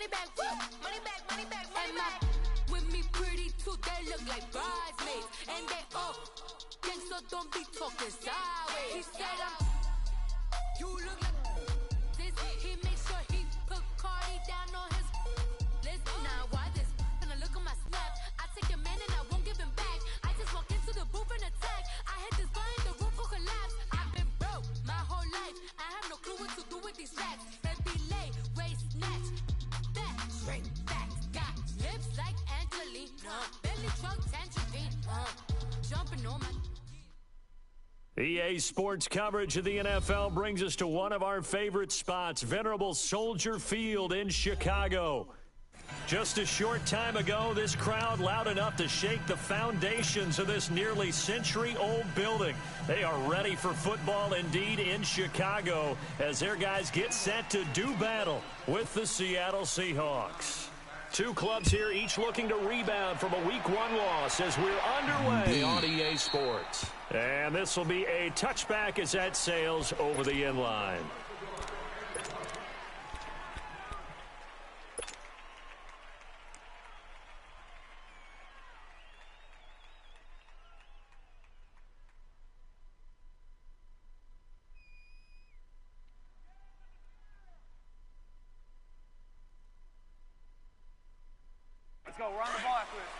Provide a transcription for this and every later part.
money back, money back, money back, money back. With me pretty too, they look like bridesmaids. And they all gang, so don't be talking sideways. He said you look like this. He makes sure he put Cardi down on his list. Now why this? Gonna look on my snap. I take your man and I won't give him back. I just walk into the booth and attack. I hit this button, the roof will collapse. I've been broke my whole life. I have no clue what to do with these racks. Baby lay, waist snatch, back, straight back. Got lips like Angelina, belly trunk tangerine. Jumping on my. EA Sports coverage of the NFL brings us to one of our favorite spots, venerable Soldier Field in Chicago. Just a short time ago, this crowd loud enough to shake the foundations of this nearly century-old building. They are ready for football indeed in Chicago as their guys get set to do battle with the Seattle Seahawks. Two clubs here, each looking to rebound from a Week 1 loss as we're underway on EA Sports. And this will be a touchback as that sails over the end line. Let's go. We're on the ball after this.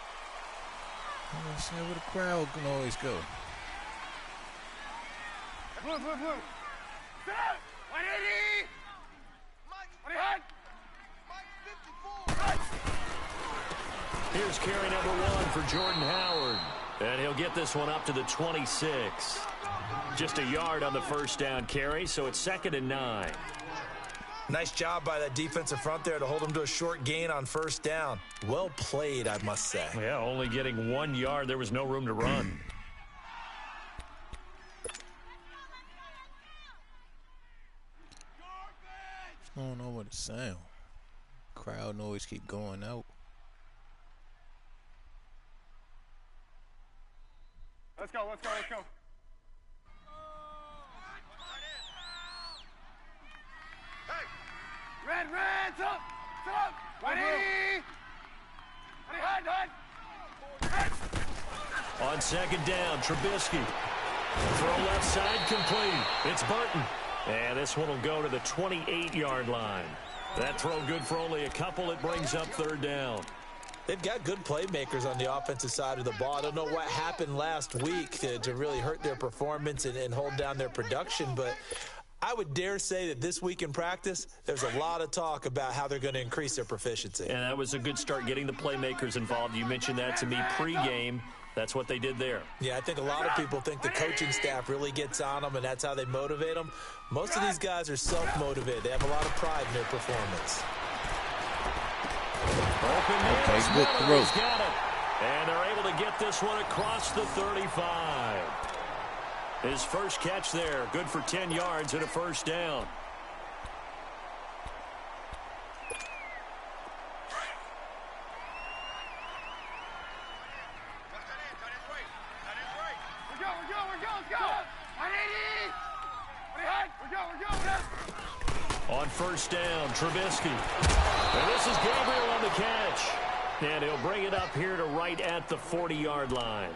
I'm saying where the crowd can always go. Blue. Set! 180! Mike 54! Here's carry number 1 for Jordan Howard. And he'll get this one up to the 26. Just a yard on the first down carry, so it's 2nd and 9. Nice job by that defensive front there to hold him to a short gain on first down. Well played, I must say. Yeah, only getting 1 yard. There was no room to run. I don't know what it sounds. Crowd always keep going out. Let's go. Hey! Red, up! 180! Hide! On 2nd down, Trubisky. Throw left side complete. It's Burton. And this one will go to the 28-yard line. That throw good for only a couple. It brings up 3rd down. They've got good playmakers on the offensive side of the ball. I don't know what happened last week to really hurt their performance and hold down their production, but I would dare say that this week in practice, there's a lot of talk about how they're going to increase their proficiency. And that was a good start getting the playmakers involved. You mentioned that to me pregame. That's what they did there. Yeah, I think a lot of people think the coaching staff really gets on them, and that's how they motivate them. Most of these guys are self-motivated. They have a lot of pride in their performance. Okay, good throw. Got it. And they're able to get this one across the 35. His first catch there, good for 10 yards and a first down. On first down, Trubisky. And this is Gabriel on the catch. And he'll bring it up here to right at the 40-yard line.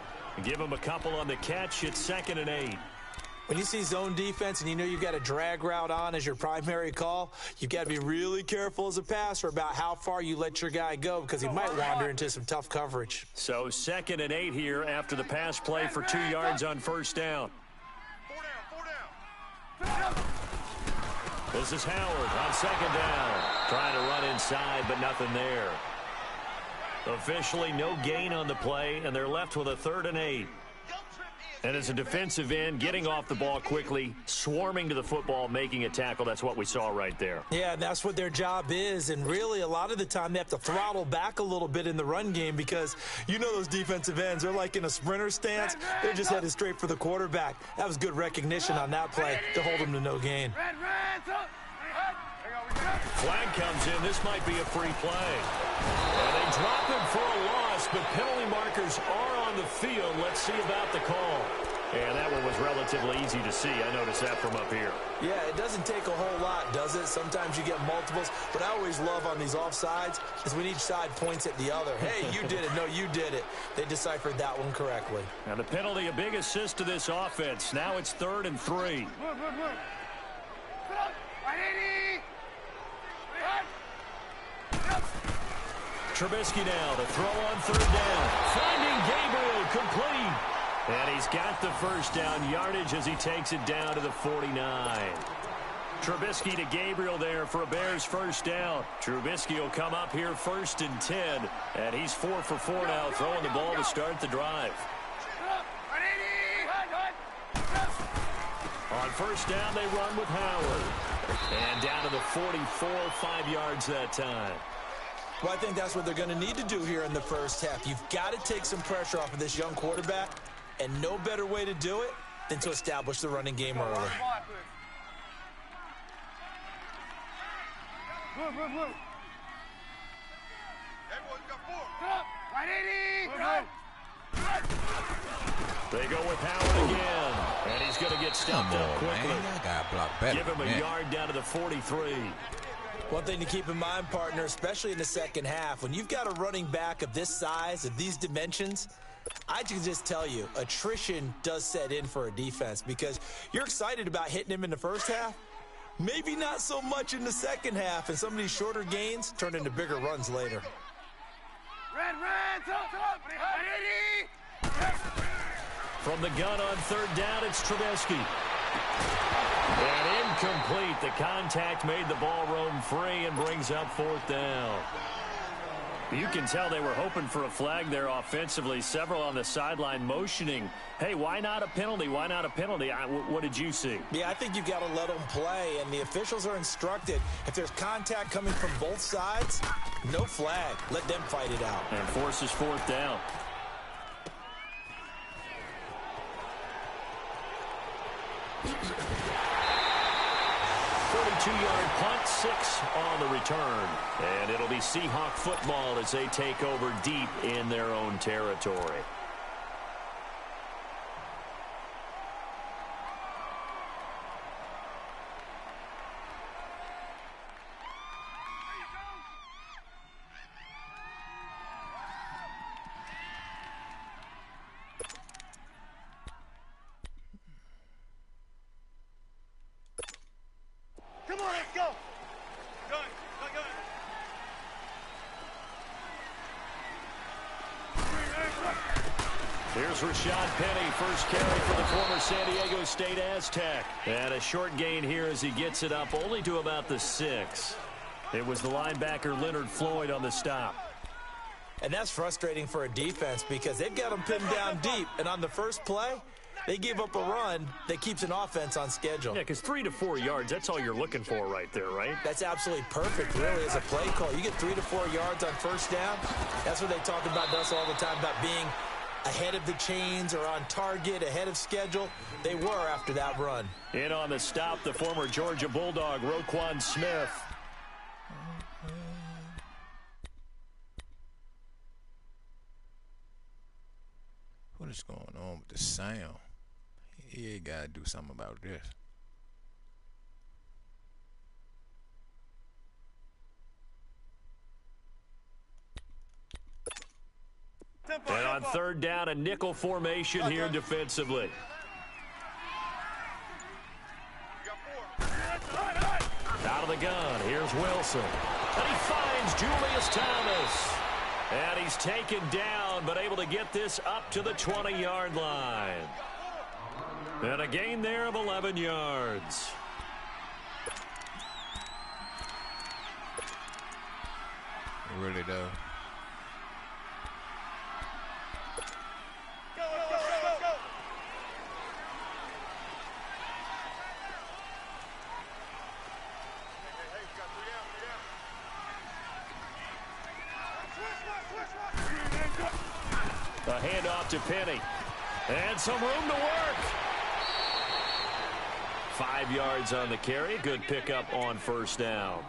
Give him a couple on the catch. It's 2nd and 8. When you see zone defense and you know you've got a drag route on as your primary call, you've got to be really careful as a passer about how far you let your guy go because he might wander into some tough coverage. So 2nd and 8 here after the pass play for 2 yards on first down. 4 down. This is Howard on 2nd down. Trying to run inside, but nothing there. Officially no gain on the play, and they're left with a 3rd and 8. And as a defensive end, getting off the ball quickly, swarming to the football, making a tackle, that's what we saw right there. Yeah, and that's what their job is. And really, a lot of the time, they have to throttle back a little bit in the run game because you know those defensive ends, they're like in a sprinter stance. They're just headed straight for the quarterback. That was good recognition on that play to hold them to no gain. Flag comes in. This might be a free play. And they drop him for a loss, but penalty markers are on the field. Let's see about the call. And that one was relatively easy to see. I noticed that from up here. Yeah, it doesn't take a whole lot, does it? it. Sometimes you get multiples. What I always love on these offsides is when each side points at the other. Hey, you did it. No, you did it. They deciphered that one correctly. And the penalty, a big assist to this offense. Now it's 3rd and 3. Trubisky now to throw on 3rd down. Finding Gabriel, complete. And he's got the first down yardage as he takes it down to the 49. Trubisky to Gabriel there for a Bears first down. Trubisky will come up here 1st and 10. And he's 4 for 4 now, throwing the ball to start the drive. On 1st down, they run with Howard. And down to the 44, 5 yards that time. Well, I think that's what they're going to need to do here in the first half. You've got to take some pressure off of this young quarterback, and no better way to do it than to establish the running game early. They go with Howard again, and he's going to get stopped up quickly. Man, I got blocked better. Give him a yard down to the 43. One thing to keep in mind, partner, especially in the second half, when you've got a running back of this size, of these dimensions, I can just tell you, attrition does set in for a defense because you're excited about hitting him in the first half, maybe not so much in the second half, and some of these shorter gains turn into bigger runs later. From the gun on 3rd down, it's Trubisky. And incomplete. The contact made the ball roam free and brings up 4th down. You can tell they were hoping for a flag there offensively. Several on the sideline motioning, hey, why not a penalty? Why not a penalty? What did you see? Yeah, I think you've got to let them play, and the officials are instructed. If there's contact coming from both sides, no flag. Let them fight it out. And forces 4th down. Two-yard punt, 6 on the return. And it'll be Seahawk football as they take over deep in their own territory. Come on, let's go. Gun. Here's Rashad Penny, first carry for the former San Diego State Aztec. And a short gain here as he gets it up only to about the 6. It was the linebacker Leonard Floyd on the stop. And that's frustrating for a defense because they've got them pinned down deep. And on the first play, they give up a run that keeps an offense on schedule. Yeah, because 3 to 4 yards, that's all you're looking for right there, right? That's absolutely perfect, really, as a play call. You get 3 to 4 yards on first down. That's what they talk about us all the time, about being ahead of the chains or on target, ahead of schedule. They were after that run. In on the stop, the former Georgia Bulldog, Roquan Smith. What is going on with the sound? He got to do something about this. And on 3rd down, a nickel formation here defensively. Out of the gun, here's Wilson. And he finds Julius Thomas. And he's taken down, but able to get this up to the 20-yard line. And a gain there of 11 yards. It really does. A handoff to Penny. And some room to work. 5 yards on the carry. Good pickup on first down.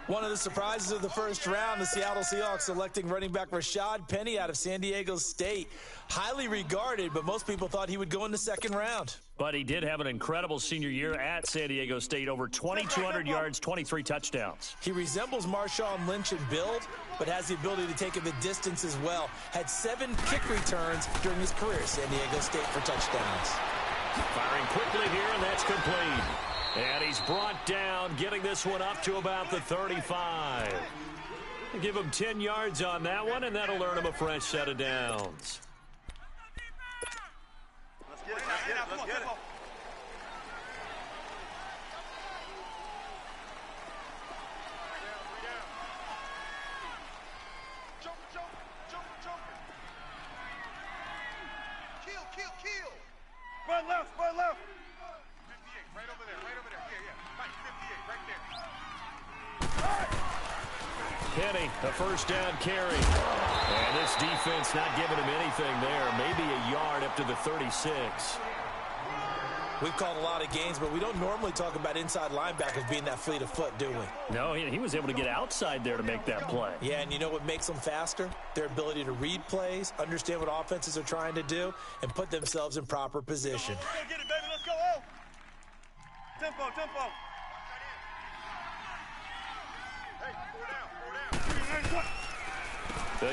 One of the surprises of the first round, the Seattle Seahawks selecting running back Rashad Penny out of San Diego State. Highly regarded, but most people thought he would go in the second round. But he did have an incredible senior year at San Diego State, over 2,200 yards, 23 touchdowns. He resembles Marshawn Lynch in build, but has the ability to take it the distance as well. Had 7 kick returns during his career at San Diego State for touchdowns. Firing quickly here, and that's complete. And he's brought down, getting this one up to about the 35. Give him 10 yards on that one, and that'll earn him a fresh set of downs. Let's get it, let's get it. Kill. Run left. 58, right over there. Yeah. Mike, 58, right there. Penny, a first down carry. And this defense not giving him anything there. Maybe a yard up to the 36. We've called a lot of games, but we don't normally talk about inside linebackers being that fleet of foot, do we? No, he was able to get outside there to make that play. Yeah, and you know what makes them faster? Their ability to read plays, understand what offenses are trying to do, and put themselves in proper position. Let's go get it, baby. Let's go. Oh. Tempo. Hey, 4 down.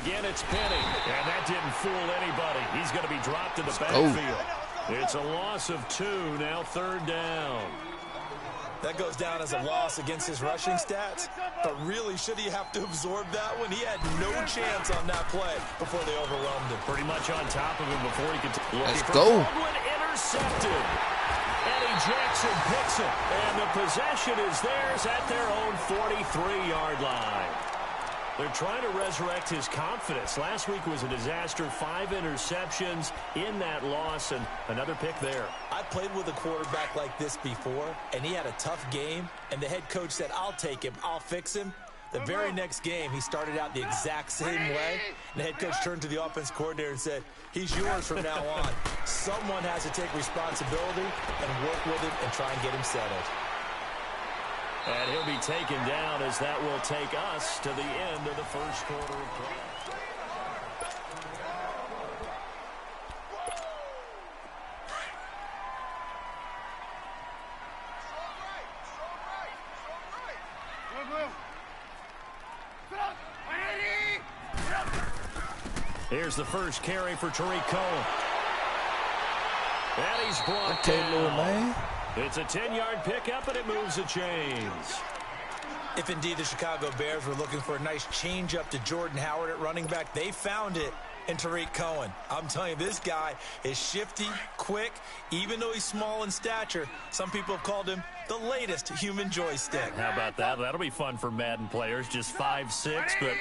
Again, it's Penny, and that didn't fool anybody. He's going to be dropped in the backfield. It's a loss of 2, now 3rd down. That goes down as a loss against his rushing stats, but really, should he have to absorb that one? He had no chance on that play before they overwhelmed him. Pretty much on top of him before he could. Let's go. Intercepted. Eddie Jackson picks it, and the possession is theirs at their own 43-yard line. They're trying to resurrect his confidence. Last week was a disaster, 5 interceptions in that loss, and another pick there. I played with a quarterback like this before, and he had a tough game, and the head coach said, I'll take him, I'll fix him. The very next game, he started out the exact same way, and the head coach turned to the offense coordinator and said, he's yours from now on. Someone has to take responsibility and work with him and try and get him settled. And he'll be taken down as that will take us to the end of the first quarter of play. Here's the first carry for Tariq Cohen. And he's brought down. It's a 10-yard pickup, and it moves the chains. If indeed the Chicago Bears were looking for a nice change-up to Jordan Howard at running back, they found it in Tariq Cohen. I'm telling you, this guy is shifty, quick. Even though he's small in stature, some people have called him the latest human joystick. How about that? That'll be fun for Madden players. Just 5'6",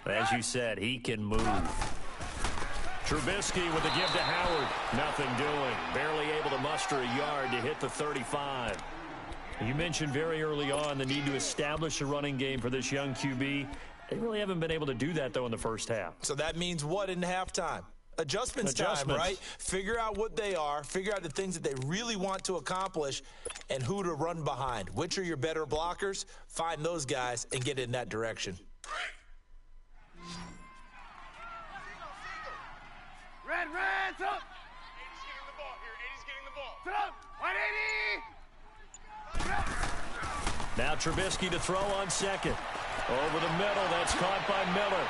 but as you said, he can move. Trubisky with the give to Howard. Nothing doing. Barely able to muster a yard to hit the 35. You mentioned very early on the need to establish a running game for this young QB. They really haven't been able to do that, though, in the first half. So that means what in halftime? Adjustments time, right? Figure out what they are, figure out the things that they really want to accomplish, and who to run behind. Which are your better blockers? Find those guys and get in that direction. Red, up! 80's getting the ball here. 80's getting the ball. Sit up! 180! Now Trubisky to throw on second. Over the middle, that's caught by Miller.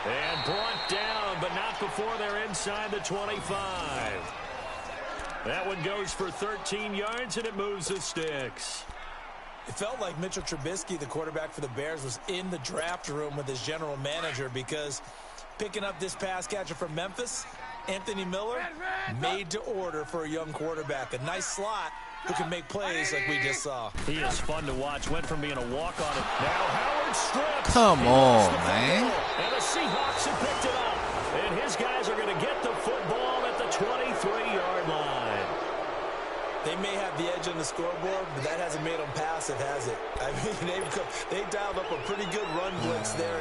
And brought down, but not before they're inside the 25. That one goes for 13 yards, and it moves the sticks. It felt like Mitchell Trubisky, the quarterback for the Bears, was in the draft room with his general manager, because picking up this pass catcher from Memphis, Anthony Miller, made to order for a young quarterback. A nice slot who can make plays like we just saw. He is fun to watch. Went from being a walk-on. Now Howard strips. Come on, man. And the Seahawks have picked it up. And his guys are going to get the football at the 23-yard line. They may have the edge on the scoreboard, but that hasn't made them passive, has it? I mean, they've dialed up a pretty good run blitz there.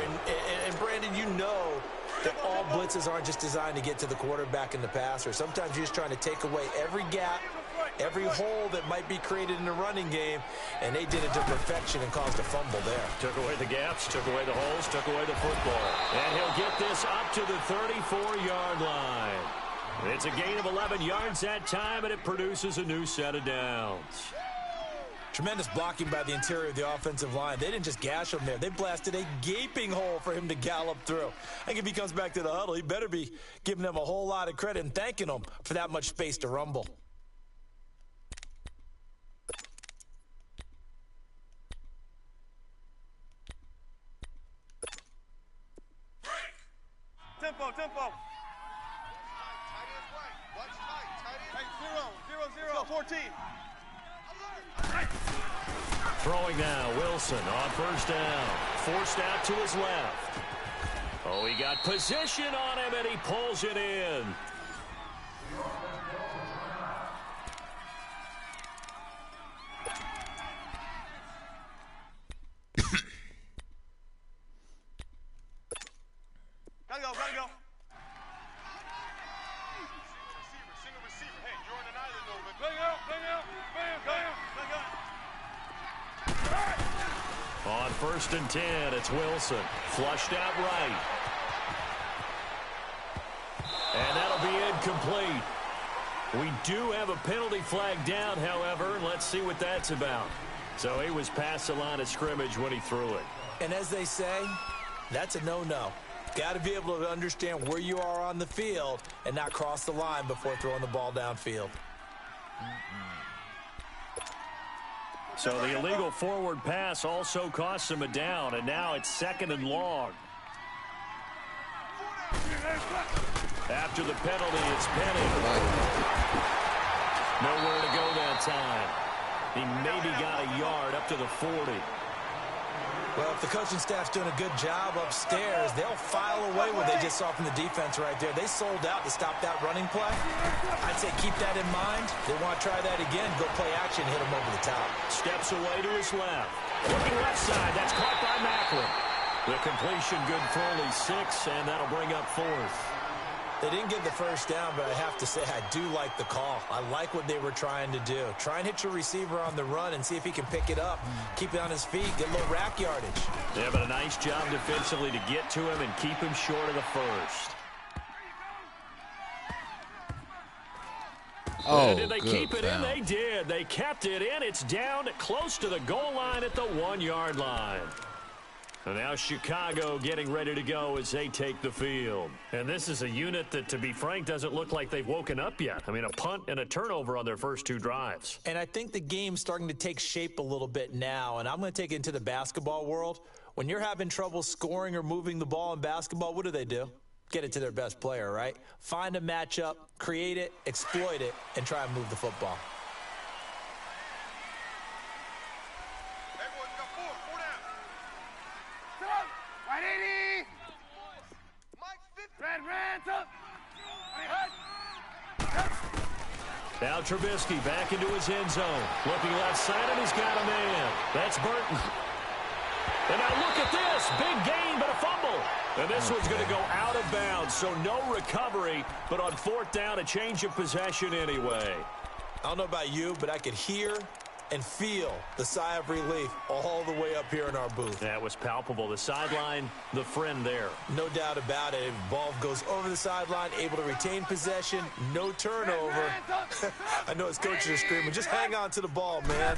And Brandon, you know that all blitzes aren't just designed to get to the quarterback and the passer. Sometimes you're just trying to take away every gap every hole that might be created in the running game, and they did it to perfection and caused a fumble there. Took away the gaps, took away the holes, took away the football. And he'll get this up to the 34-yard line. It's a gain of 11 yards that time, and it produces a new set of downs. Tremendous blocking by the interior of the offensive line. They didn't just gash him there. They blasted a gaping hole for him to gallop through. I think if he comes back to the huddle, he better be giving them a whole lot of credit and thanking them for that much space to rumble. Tempo. Tight end right. Watch tight. Hey, 0, 14. Throwing now, Wilson on first down. Forced out to his left. Oh, he got position on him, and he pulls it in. Gotta go. Single receiver. Hey, you're on an island over. Bang out. On first and 10, it's Wilson. Flushed out right. And that'll be incomplete. We do have a penalty flag down, however. Let's see what that's about. So he was past the line of scrimmage when he threw it. And as they say, that's a no-no. Got to be able to understand where you are on the field and not cross the line before throwing the ball downfield. So the illegal forward pass also costs him a down, and now it's 2nd and long. After the penalty, it's Penny. Nowhere to go that time. He maybe got a yard up to the 40. Well, if the coaching staff's doing a good job upstairs, they'll file away what they just saw from the defense right there. They sold out to stop that running play. I'd say keep that in mind. They want to try that again, go play action, hit them over the top. Steps away to his left. Looking left side. That's caught by Macklin. The completion good for only 6, and that'll bring up 4th. They didn't get the first down, but I have to say I do like the call. I like what they were trying to do. Try and hit your receiver on the run and see if he can pick it up, keep it on his feet, get a little rack yardage. Yeah, but a nice job defensively to get to him and keep him short of the first. Oh, did they good keep it in? foul. They did. They kept it in. It's down close to the goal line at the 1-yard line. And now Chicago getting ready to go as they take the field. And this is a unit that, to be frank, doesn't look like they've woken up yet. I mean, a punt and a turnover on their first 2 drives. And I think the game's starting to take shape a little bit now, and I'm going to take it into the basketball world. When you're having trouble scoring or moving the ball in basketball, what do? Get it to their best player, right? Find a matchup, create it, exploit it, and try and move the football. Everyone, you got 4 down. Right 80. Mike 50. Red, up. Now Trubisky back into his end zone. Looking left side, and he's got a man. That's Burton. And now look at this. Big gain, but a fumble. And this one's going to go out of bounds, so no recovery. But on 4th down, a change of possession anyway. I don't know about you, but I could hear and feel the sigh of relief all the way up here in our booth. That was palpable. The sideline, the friend there. No doubt about it. Ball goes over the sideline, able to retain possession, no turnover. I know his coaches are screaming, just hang on to the ball, man.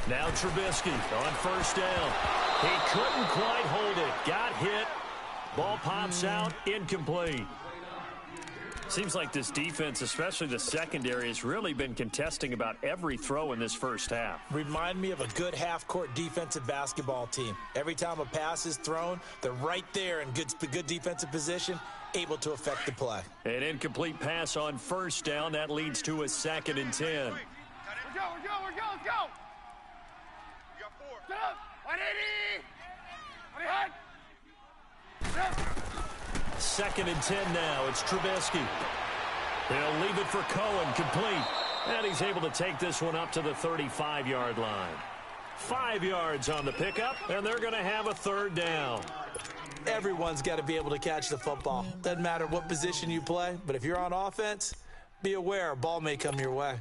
Now Trubisky on first down. He couldn't quite hold it. Got hit. Ball pops out. Incomplete. Seems like this defense, especially the secondary, has really been contesting about every throw in this first half. Remind me of a good half-court defensive basketball team. Every time a pass is thrown, they're right there in good defensive position, able to affect the play. An incomplete pass on first down. That leads to a 2nd and 10. We're go. Let's go. You got 4. Get up. 180. 2nd and 10 now. It's Trubisky. They'll leave it for Cohen, complete. And he's able to take this one up to the 35-yard line. 5 yards on the pickup, and they're going to have a 3rd down. Everyone's got to be able to catch the football. Doesn't matter what position you play, but if you're on offense, be aware a ball may come your way.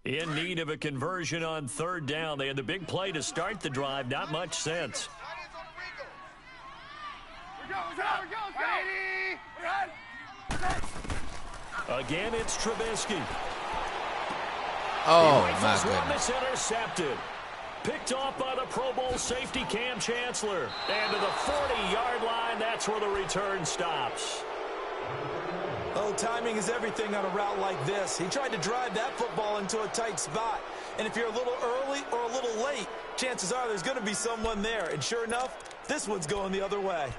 In need of a conversion on third down. They had the big play to start the drive. Not much sense. Again, it's Trubisky. Oh, my One goodness. that's intercepted. Picked off by the Pro Bowl safety Cam Chancellor. And to the 40-yard line, that's where the return stops. Oh, timing is everything on a route like this. He tried to drive that football into a tight spot. And if you're a little early or a little late, chances are there's going to be someone there. And sure enough, this one's going the other way.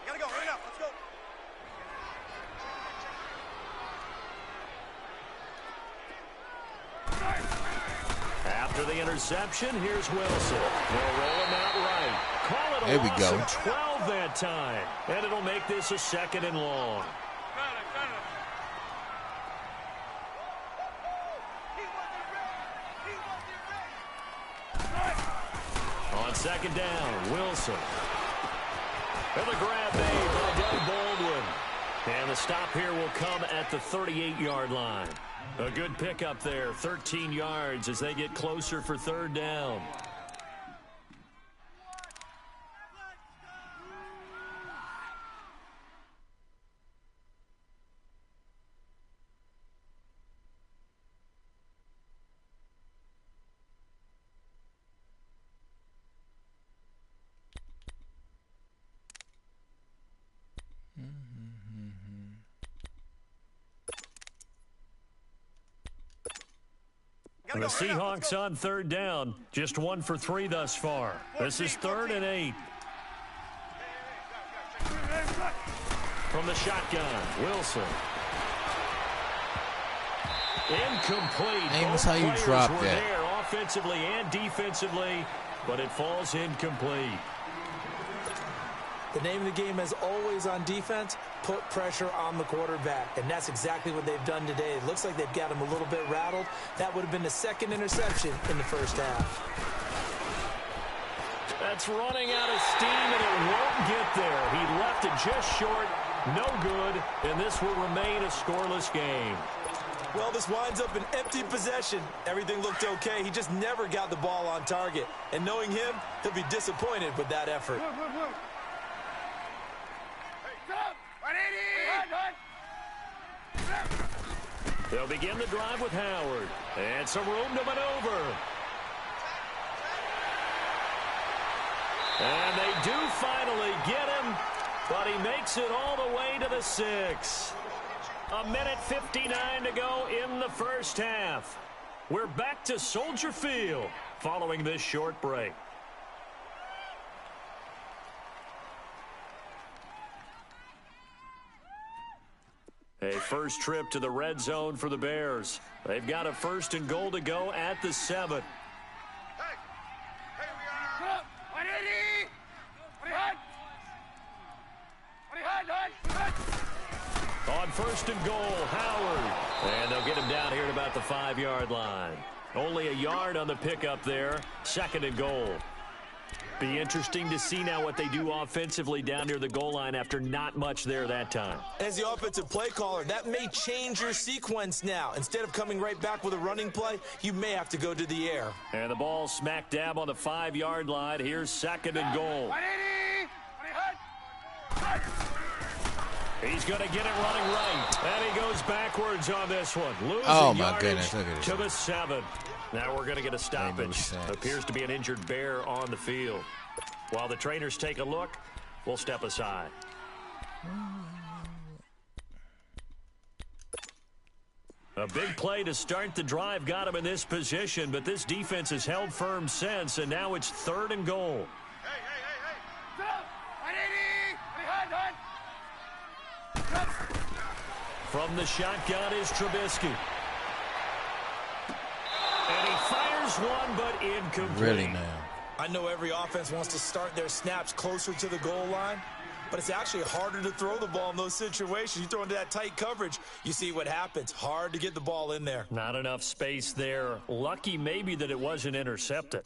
Gotta go, hurry up, let's go. After the interception, here's Wilson. They'll roll him out right. Call it a There we loss go. of 12 that time. And it'll make this a 2nd and long. On 2nd down, Wilson. And the grab made by Doug Baldwin. And the stop here will come at the 38-yard line. A good pickup there, 13 yards as they get closer for 3rd down. The Seahawks on 3rd down, just 1 for 3 thus far. This is 3rd and 8. From the shotgun, Wilson. Incomplete. Amos, Both how you players drop were that? there offensively and defensively, but it falls incomplete. The name of the game is always on defense, put pressure on the quarterback. And that's exactly what they've done today. It looks like they've got him a little bit rattled. That would have been the 2nd interception in the 1st half. That's running out of steam, and it won't get there. He left it just short, no good, and this will remain a scoreless game. Well, this winds up an empty possession. Everything looked okay. He just never got the ball on target. And knowing him, he'll be disappointed with that effort. They'll begin the drive with Howard. And some room to maneuver. And they do finally get him, but he makes it all the way to the 6. A minute 59 to go in the 1st half. We're back to Soldier Field following this short break. A first trip to the red zone for the Bears. They've got a 1st and goal to go at the 7. On 1st and goal, Howard. And they'll get him down here at about the 5-yard line. Only a yard on the pickup there. 2nd and goal. Be interesting to see now what they do offensively down near the goal line after not much there that time. As the offensive play caller, that may change your sequence now. Instead of coming right back with a running play, you may have to go to the air. And the ball smack dab on the 5-yard line. Here's 2nd and goal. He's going to get it running right. And he goes backwards on this one. Losing my goodness, look at this. to the 7. Now we're going to get a stoppage. Appears to be an injured bear on the field. While the trainers take a look, we'll step aside. A big play to start the drive got him in this position, but this defense has held firm since, and now it's 3rd and goal. From the shotgun is Trubisky. And he fires one, but incomplete. Really now. I know every offense wants to start their snaps closer to the goal line, but it's actually harder to throw the ball in those situations. You throw into that tight coverage, you see what happens. Hard to get the ball in there. Not enough space there. Lucky maybe that it wasn't intercepted.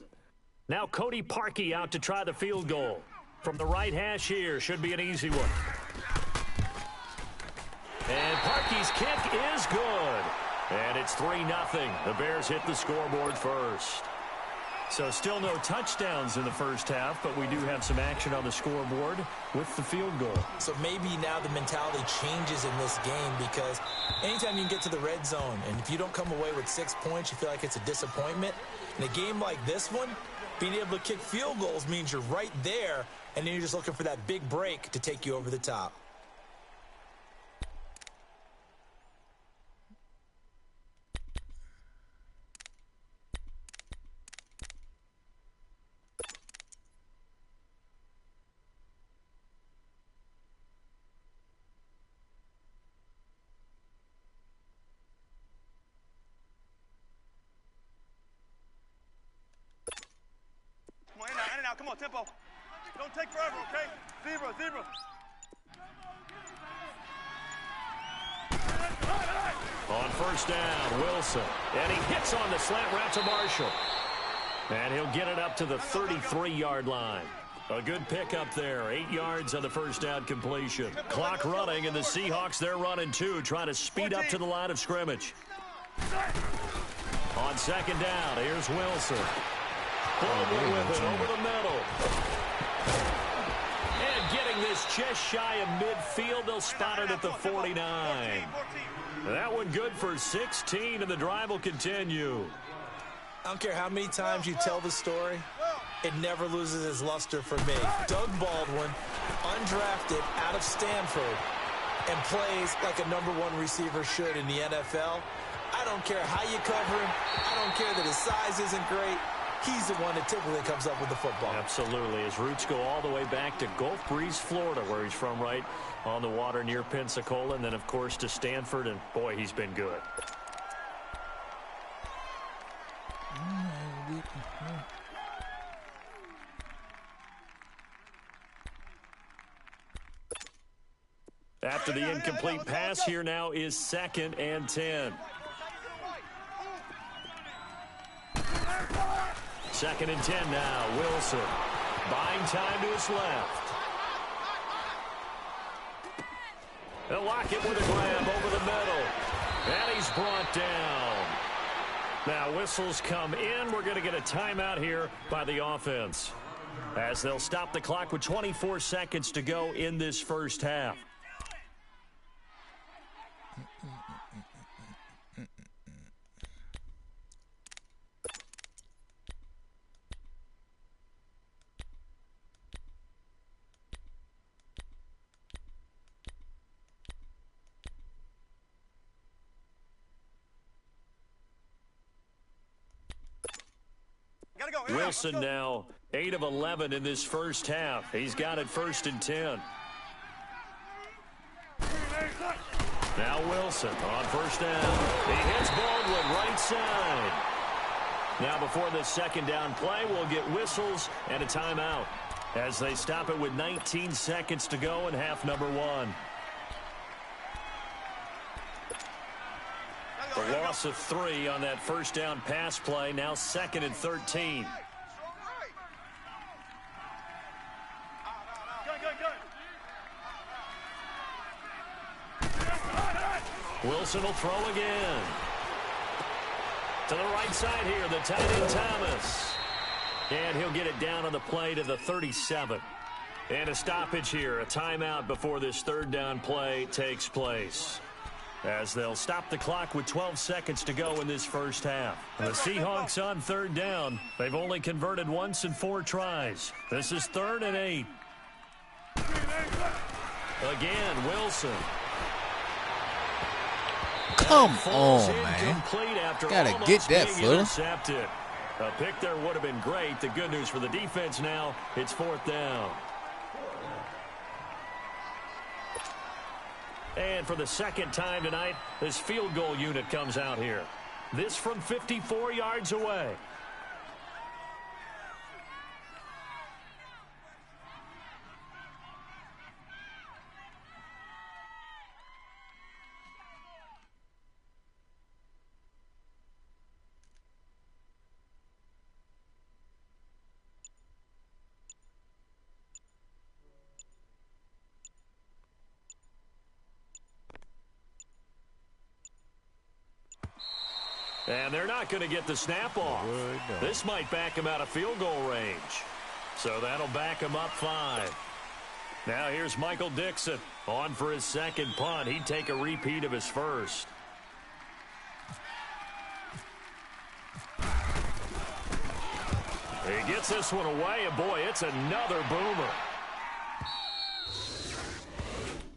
Now Cody Parkey out to try the field goal. From the right hash here, should be an easy one. And Parkey's kick is good. And it's 3-0. The Bears hit the scoreboard first. So still no touchdowns in the first half, but we do have some action on the scoreboard with the field goal. So maybe now the mentality changes in this game, because anytime you can get to the red zone, and if you don't come away with 6 points, you feel like it's a disappointment. In a game like this one, being able to kick field goals means you're right there, and then you're just looking for that big break to take you over the top. In and out, come on, tempo. Don't take forever, okay? Zebra. On first down, Wilson. And he hits on the slant route to Marshall. And he'll get it up to the 33-yard line. A good pickup there. 8 yards on the first down completion. Clock running, and the Seahawks, they're running too, trying to speed up to the line of scrimmage. On second down, here's Wilson. Baldwin with it over the middle. And getting this just shy of midfield, they'll spot it at the 49. That one good for 16, and the drive will continue. I don't care how many times you tell the story, it never loses its luster for me. Doug Baldwin, undrafted out of Stanford, and plays like a #1 receiver should in the NFL. I don't care how you cover him. I don't care that his size isn't great. He's the one that typically comes up with the football. Absolutely. His roots go all the way back to Gulf Breeze, Florida, where he's from, right on the water near Pensacola, and then, of course, to Stanford, and, boy, he's been good. After the incomplete pass, here now is 2nd and 10. 2nd and 10 now. Wilson buying time to his left. They'll lock it with a grab over the middle. And he's brought down. Now whistles come in. We're going to get a timeout here by the offense, as they'll stop the clock with 24 seconds to go in this first half. Wilson now 8 of 11 in this first half. He's got it 1st and 10. Now Wilson on first down. He hits Baldwin right side. Now before the second down play, we'll get whistles and a timeout as they stop it with 19 seconds to go in half #1. A loss of 3 on that first down pass play. Now 2nd and 13. Wilson will throw again. To the right side here, the tight end Thomas. And he'll get it down on the play to the 37. And a stoppage here, a timeout before this third down play takes place, as they'll stop the clock with 12 seconds to go in this first half. The Seahawks on third down. They've only converted once in 4 tries. This is 3rd and 8. Again, Wilson. Come on, man. Gotta get that, Fuller. A pick there would have been great. The good news for the defense now, it's 4th down. And for the second time tonight, this field goal unit comes out here. This from 54 yards away. And they're not going to get the snap off. This might back him out of field goal range. So that'll back him up 5. Now here's Michael Dixon on for his second punt. He'd take a repeat of his first. He gets this one away, and boy, it's another boomer.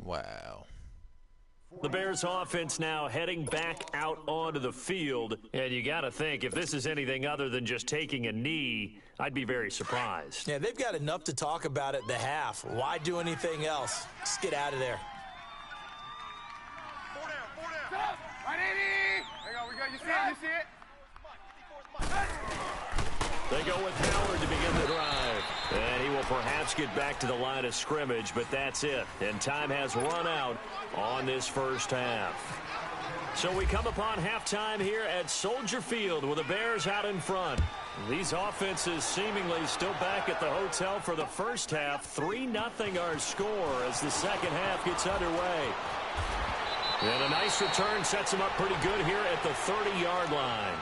Wow. The Bears offense now heading back out onto the field. And you got to think, if this is anything other than just taking a knee, I'd be very surprised. Yeah, they've got enough to talk about at the half. Why do anything else? Just get out of there. 4 down, 4 down. Right, 80. There you go, we go. You see it, you see it. They go with Howard to begin the drive. And he will perhaps get back to the line of scrimmage, but that's it. And time has run out on this first half. So we come upon halftime here at Soldier Field with the Bears out in front. These offenses seemingly still back at the hotel for the first half. 3-0 our score as the second half gets underway. And a nice return sets them up pretty good here at the 30-yard line.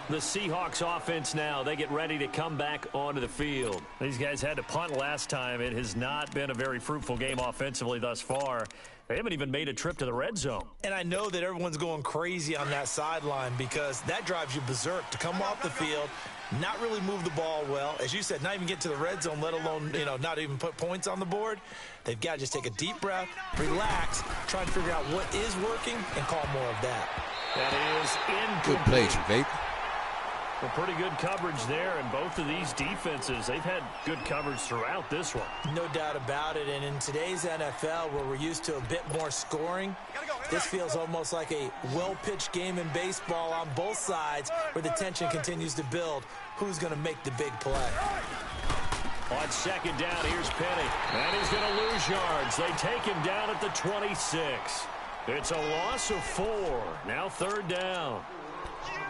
The Seahawks offense now, they get ready to come back onto the field. These guys had to punt last time. It has not been a very fruitful game offensively thus far. They haven't even made a trip to the red zone. And I know that everyone's going crazy on that sideline because that drives you berserk to come off the field, not really move the ball well. As you said, not even get to the red zone, let alone, not even put points on the board. They've got to just take a deep breath, relax, try and figure out what is working, and call more of that. That is incomplete. Good play, Javate. Well, pretty good coverage there, and both of these defenses, they've had good coverage throughout this one. No doubt about it, and in today's NFL, where we're used to a bit more scoring, this feels almost like a well-pitched game in baseball on both sides where the tension continues to build. Who's going to make the big play? On second down, here's Penny, and he's going to lose yards. They take him down at the 26. It's a loss of 4. Now third down.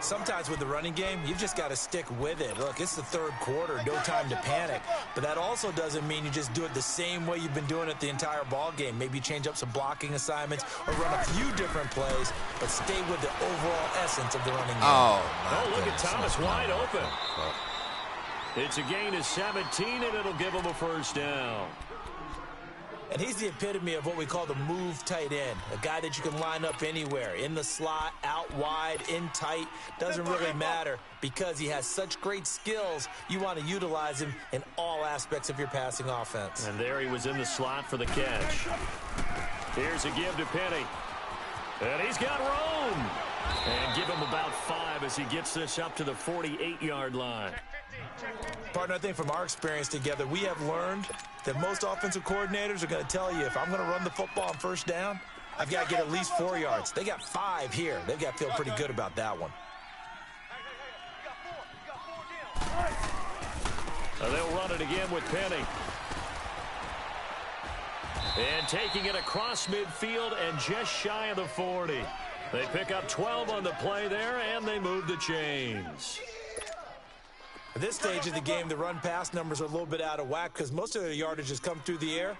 Sometimes with the running game, you've just got to stick with it. Look, it's the third quarter, no time to panic. But that also doesn't mean you just do it the same way you've been doing it the entire ball game. Maybe change up some blocking assignments or run a few different plays, but stay with the overall essence of the running game. Oh, look at Thomas wide open. It's a gain of 17, and it'll give him a first down. And he's the epitome of what we call the move tight end, a guy that you can line up anywhere, in the slot, out wide, in tight, doesn't really matter because he has such great skills. You want to utilize him in all aspects of your passing offense. And there he was in the slot for the catch. Here's a give to Penny. And he's got room. And give him about 5 as he gets this up to the 48-yard line. Partner, I think from our experience together, we have learned that most offensive coordinators are going to tell you, if I'm going to run the football on first down, I've got to get at least 4 yards. They got 5 here. They've got to feel pretty good about that one. They'll run it again with Penny. And taking it across midfield and just shy of the 40. They pick up 12 on the play there, and they move the chains. At this stage of the game, the run-pass numbers are a little bit out of whack because most of their yardage has come through the air.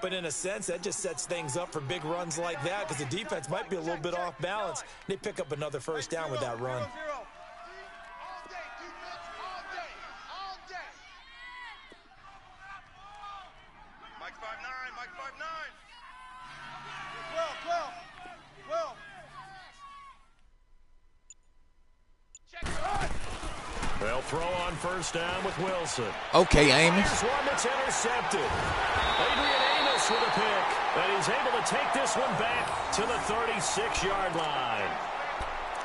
But in a sense, that just sets things up for big runs like that because the defense might be a little bit off balance. They pick up another first down with that run. Mike 5'9", Mike 5'9". 12. They'll throw on first down with Wilson. Okay, Amos. Here's one that's intercepted. Adrian Amos with a pick. And he's able to take this one back to the 36-yard line.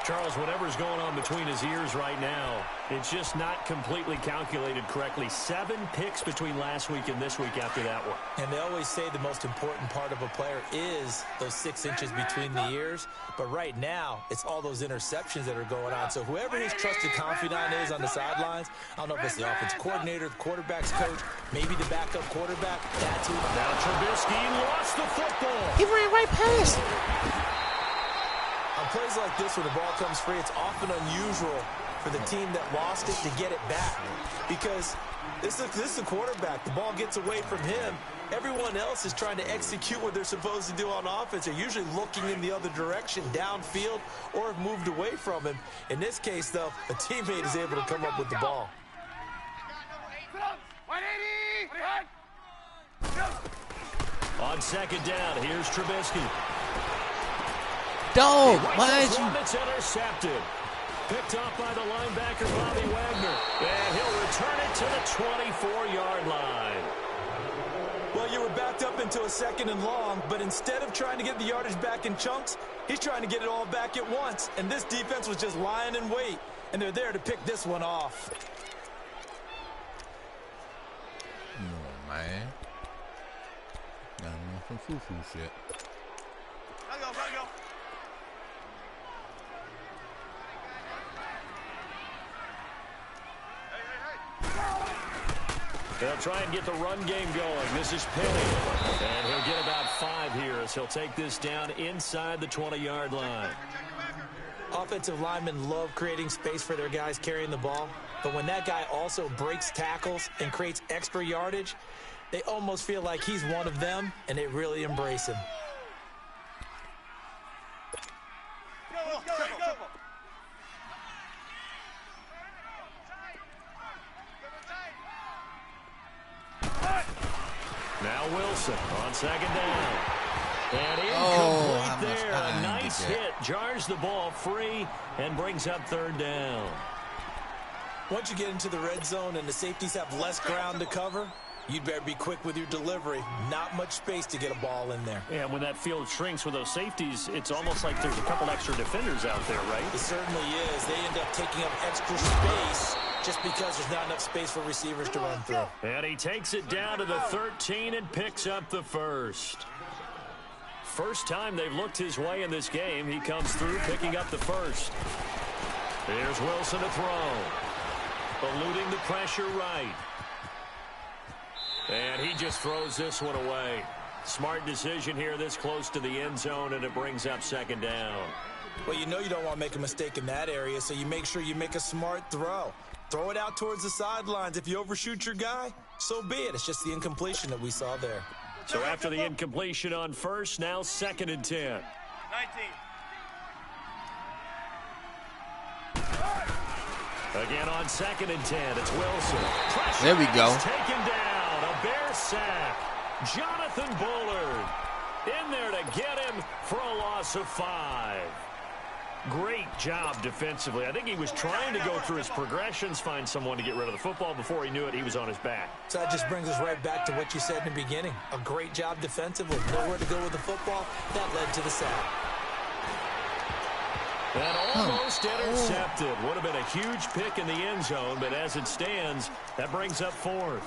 Charles, whatever's going on between his ears right now, it's just not completely calculated correctly. 7 picks between last week and this week after that one. And they always say the most important part of a player is those 6 inches between the ears. But right now, it's all those interceptions that are going on. So whoever his trusted confidant is on the sidelines, I don't know if it's the offensive coordinator, the quarterback's coach, maybe the backup quarterback. That's who. Now Trubisky lost the football. He ran right past him. On plays like this where the ball comes free, it's often unusual for the team that lost it to get it back. Because this is a quarterback. The ball gets away from him. Everyone else is trying to execute what they're supposed to do on offense. They're usually looking in the other direction, downfield, or have moved away from him. In this case, though, a teammate is able to come up with the ball. On second down, here's Trubisky. Dog, why is you... It's intercepted. Picked off by the linebacker, Bobby Wagner. And he'll return it to the 24-yard line. Well, you were backed up into a 2nd and long, but instead of trying to get the yardage back in chunks, he's trying to get it all back at once. And this defense was just lying in wait, and they're there to pick this one off. Oh, man. Got enough some foo-foo shit. Let go. They'll try and get the run game going. This is Penny. And he'll get about 5 here as he'll take this down inside the 20-yard line. Offensive linemen love creating space for their guys carrying the ball. But when that guy also breaks tackles and creates extra yardage, they almost feel like he's one of them, and they really embrace him. Go. Now Wilson on second down. And incomplete there. A nice hit. Jars the ball free and brings up 3rd down. Once you get into the red zone and the safeties have less ground to cover, you'd better be quick with your delivery. Not much space to get a ball in there. And when that field shrinks with those safeties, it's almost like there's a couple extra defenders out there, right? It certainly is. They end up taking up extra space just because there's not enough space for receivers to run through. And he takes it down to the 13 and picks up the first. First time they've looked his way in this game. He comes through picking up the first. Here's Wilson to throw. Eluding the pressure right. And he just throws this one away. Smart decision here this close to the end zone, and it brings up 2nd down. Well, you know you don't want to make a mistake in that area, so you make sure you make a smart throw. Throw it out towards the sidelines. If you overshoot your guy, so be it. It's just the incompletion that we saw there. So after the incompletion on first, now 2nd and 10. 19. Again on 2nd and 10, it's Wilson. Pressure there we go. Taken down, a Bear sack. Jonathan Bullard in there to get him for a loss of 5. Great job defensively. I think he was trying to go through his progressions, find someone to get rid of the football. Before he knew it, he was on his back. So that just brings us right back to what you said in the beginning. A great job defensively. Nowhere to go with the football. That led to the sack. And almost intercepted. Would have been a huge pick in the end zone, but as it stands, that brings up 4th.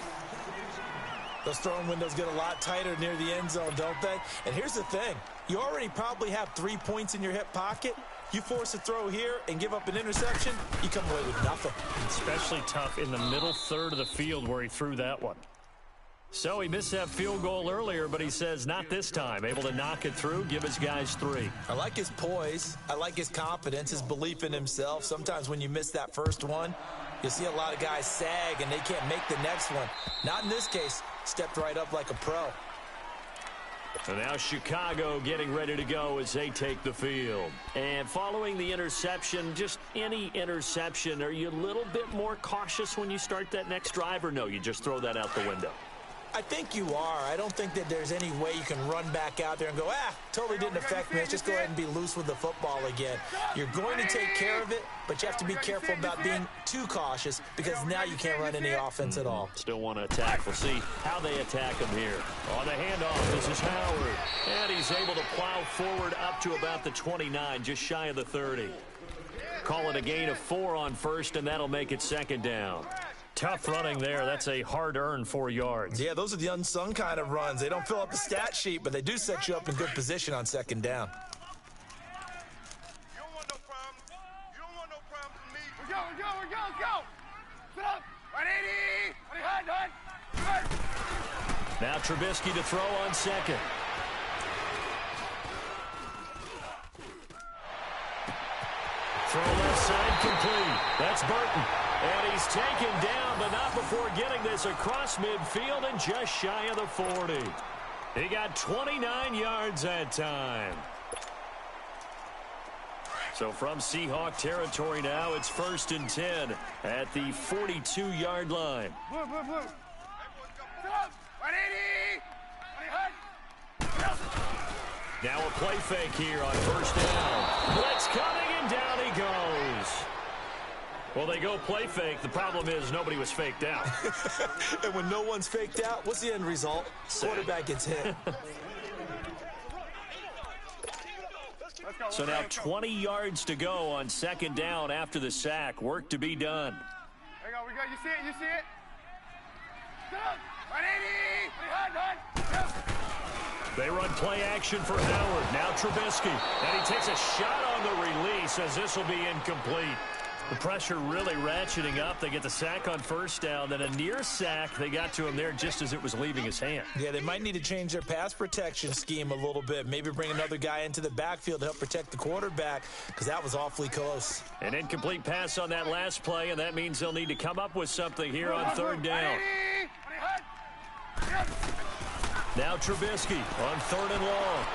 Those throwing windows get a lot tighter near the end zone, don't they? And here's the thing. You already probably have 3 points in your hip pocket. You force a throw here and give up an interception, you come away with nothing. Especially tough in the middle third of the field where he threw that one. So he missed that field goal earlier, but he says not this time. Able to knock it through, give his guys 3. I like his poise. I like his confidence, his belief in himself. Sometimes when you miss that first one, you'll see a lot of guys sag and they can't make the next one. Not in this case. Stepped right up like a pro. So now Chicago getting ready to go as they take the field. And following the interception, just any interception, are you a little bit more cautious when you start that next drive, or no, you just throw that out the window? I think you are. I don't think that there's any way you can run back out there and go, totally didn't affect me. Let's just go ahead and be loose with the football again. You're going to take care of it, but you have to be careful about being too cautious because now you can't run any offense at all. Still want to attack. We'll see how they attack him here. On the handoff, this is Howard. And he's able to plow forward up to about the 29, just shy of the 30. Call it a gain of 4 on first, and that'll make it 2nd down. Tough running there. That's a hard-earned 4 yards. Yeah, those are the unsung kind of runs. They don't fill up the stat sheet, but they do set you up in good position on 2nd down. You don't want no problems. You don't want no problems with me. Let's go. Sit up. 180. 100. Now Trubisky to throw on 2nd. Throw left side complete. That's Burton. And he's taken down, but not before getting this across midfield and just shy of the 40. He got 29 yards that time. So from Seahawk territory now, it's 1st and 10 at the 42-yard line. Blue. 180. 180. Now a play fake here on 1st down. Blitz coming, and down he goes. Well, they go play fake. The problem is nobody was faked out. And when no one's faked out, what's the end result? Quarterback gets hit. So now 20 yards to go on 2nd down after the sack. Work to be done. There you go. We got. You see it? You see it? 180. They run play action for Howard. Now Trubisky. And he takes a shot on the release as this will be incomplete. The pressure really ratcheting up. They get the sack on 1st down. Then a near sack. They got to him there just as it was leaving his hand. Yeah, they might need to change their pass protection scheme a little bit. Maybe bring another guy into the backfield to help protect the quarterback, because that was awfully close. An incomplete pass on that last play, and that means they'll need to come up with something here on 3rd down. Now Trubisky on 3rd and long.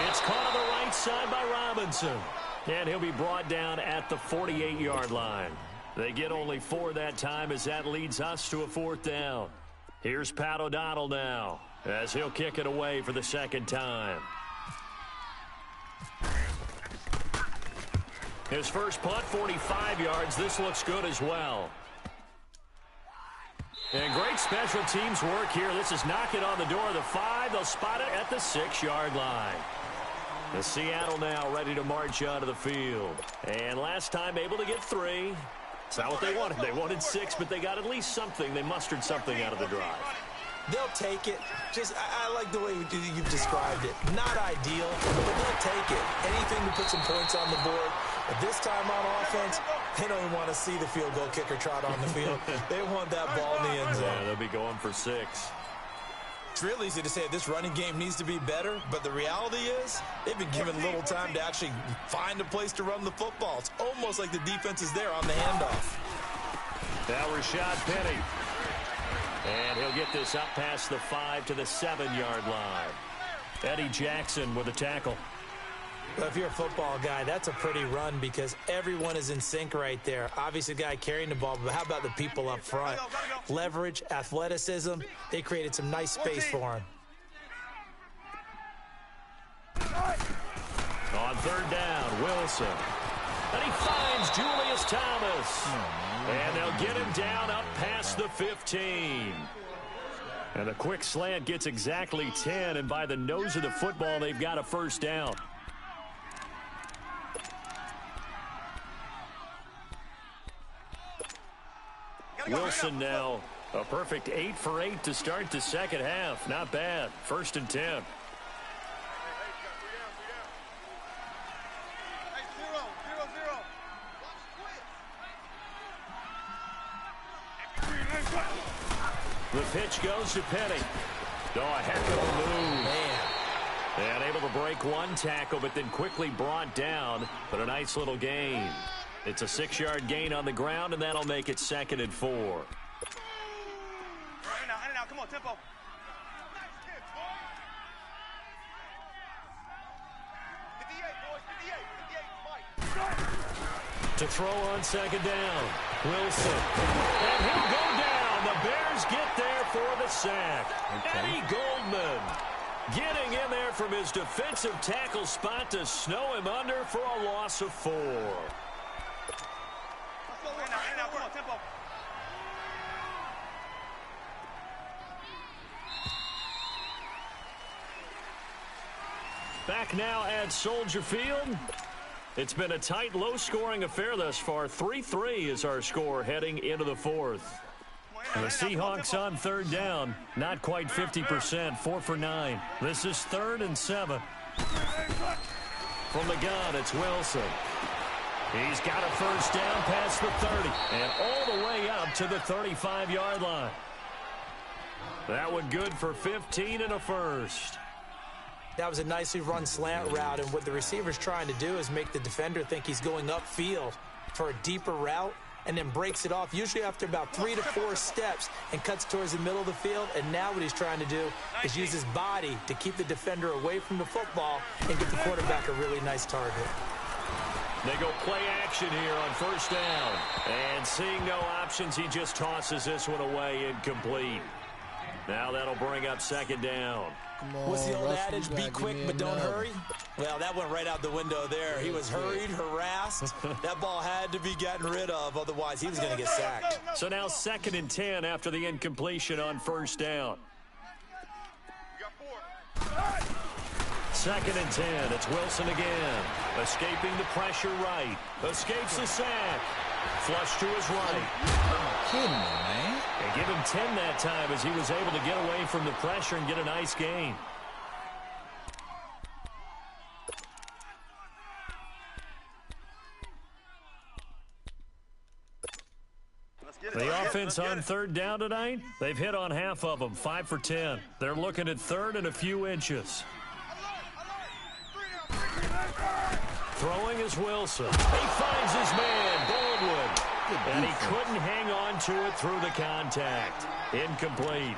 It's caught on the right side by Robinson. And he'll be brought down at the 48-yard line. They get only 4 that time as that leads us to a 4th down. Here's Pat O'Donnell now as he'll kick it away for the 2nd time. His first punt, 45 yards. This looks good as well. And great special teams work here. This is knocking on the door of the 5. They'll spot it at the 6-yard line. The Seattle now ready to march onto the field. And last time able to get 3. It's not what they wanted. They wanted 6, but they got at least something. They mustered something out of the drive. They'll take it. I like the way you've described it. Not ideal, but they'll take it. Anything to put some points on the board. But this time on offense, they don't even want to see the field goal kicker trot on the field. They want that ball in the end zone. Yeah, they'll be going for 6. It's real easy to say this running game needs to be better, but the reality is they've been given little time to actually find a place to run the football. It's almost like the defense is there on the handoff. Now Rashad Penny. And he'll get this up past the 5 to the 7-yard line. Eddie Jackson with a tackle. Well, if you're a football guy, that's a pretty run because everyone is in sync right there. Obviously, the guy carrying the ball, but how about the people up front? Leverage, athleticism, they created some nice space for him. On 3rd down, Wilson. And he finds Julius Thomas. And they'll get him down up past the 15. And a quick slant gets exactly 10, and by the nose of the football, they've got a 1st down. Wilson now a perfect 8 for 8 to start the 2nd half. Not bad. 1st and 10. The pitch goes to Penny. Oh, a heck of a move. Man. And able to break 1 tackle, but then quickly brought down. But a nice little gain. It's a 6-yard gain on the ground, and that'll make it 2nd and 4. In and out, come on, tempo. To throw on 2nd down, Wilson. And he'll go down. The Bears get there for the sack. Okay. Eddie Goldman getting in there from his defensive tackle spot to snow him under for a loss of 4. Back now at Soldier Field. It's been a tight, low-scoring affair thus far. 3-3 is our score heading into the 4th. And the Seahawks on 3rd down. Not quite 50%, 4 for 9. This is 3rd and 7. From the gun, it's Wilson. He's got a 1st down past the 30 and all the way up to the 35-yard line. That one good for 15 and a 1st. That was a nicely run slant route, and what the receiver's trying to do is make the defender think he's going upfield. for a deeper route and then breaks it off, usually after about 3 to 4 steps, and cuts towards the middle of the field. And now what he's trying to do is use his body to keep the defender away from the football and get the quarterback a really nice target. They go play action here on first down. And seeing no options, he just tosses this one away incomplete. Now that'll bring up second down. What's the old adage, be quick but don't hurry? Well, that went right out the window there. He was hurried, harassed. That ball had to be gotten rid of, otherwise he was going to get sacked. So now 2nd and 10 after the incompletion on first down. 2nd and 10. It's Wilson again. Escaping the pressure right. Escapes the sack. Flush to his right. Kidding me, man. And give him 10 that time as he was able to get away from the pressure and get a nice gain. The offense on 3rd down tonight, they've hit on half of them, 5 for 10. They're looking at 3rd and a few inches. Throwing is Wilson. He finds his man, Baldwin. And he couldn't hang on to it through the contact. Incomplete.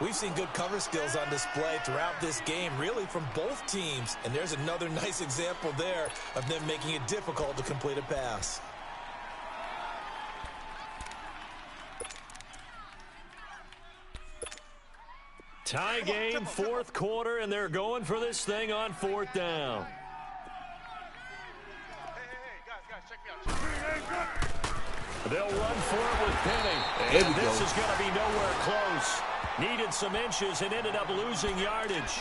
We've seen good cover skills on display throughout this game, really from both teams. And there's another nice example there of them making it difficult to complete a pass. Tie game, 4th quarter, and they're going for this thing on 4th down. They'll run for it with Penny. And this is going to be nowhere close. Needed some inches and ended up losing yardage.